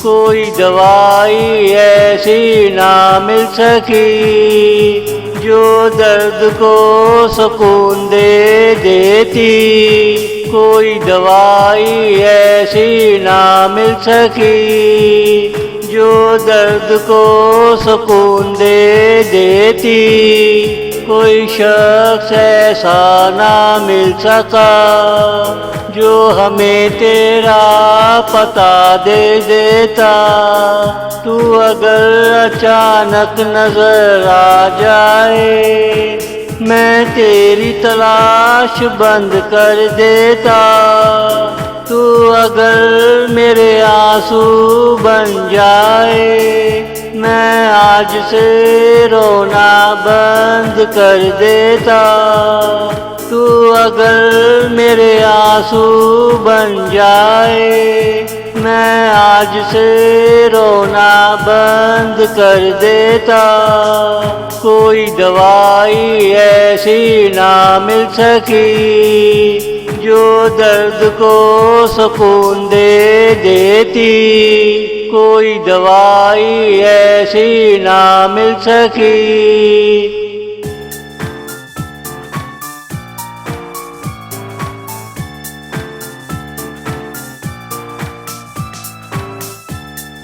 कोई दवाई ऐसी ना मिल सकी जो दर्द को सुकून दे देती। कोई दवाई ऐसी ना मिल सकी जो दर्द को सुकून दे देती। कोई शख्स ऐसा ना मिल सका जो हमें तेरा पता दे देता। तू अगर अचानक नजर आ जाए मैं तेरी तलाश बंद कर देता। तू अगर मेरे आंसू बन जाए मैं आज से रोना बंद कर देता। तू अगर मेरे आंसू बन जाए मैं आज से रोना बंद कर देता। कोई दवाई ऐसी ना मिल सकी जो दर्द को सुकून दे देती। कोई दवाई ऐसी ना मिल सकी।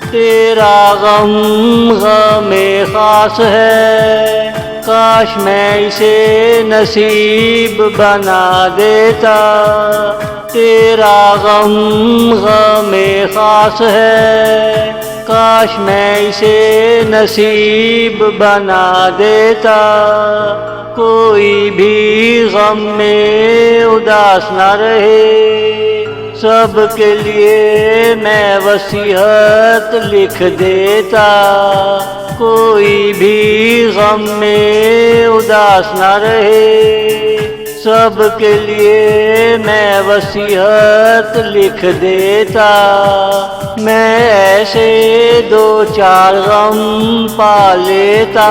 तेरा गम गमे खास है, काश मैं इसे नसीब बना देता। तेरा गम गमे खास है, काश मैं इसे नसीब बना देता। कोई भी गम में उदास न रहे, सबके लिए मैं वसीयत लिख देता। कोई भी गम में उदास न रहे, सबके लिए मैं वसीयत लिख देता। मैं ऐसे दो चार गम पा लेता,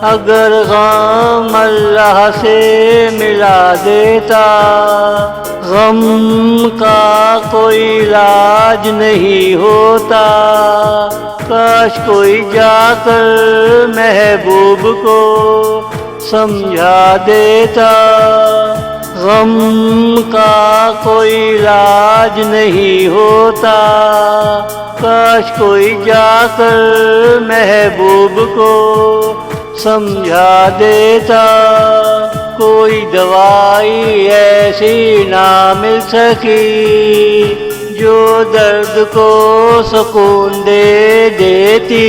अगर गम अल्लाह से मिला देता। गम का कोई इलाज नहीं होता, काश कोई जाकर महबूब को समझा देता। गम का कोई इलाज नहीं होता, काश कोई जाकर महबूब को समझा देता। कोई दवाई ऐसी ना मिल सकी जो दर्द को सुकून दे देती।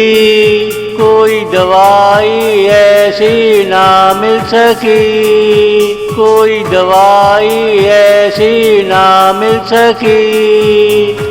कोई दवाई ऐसी ना मिल सकी, कोई दवाई ऐसी ना मिल सकी।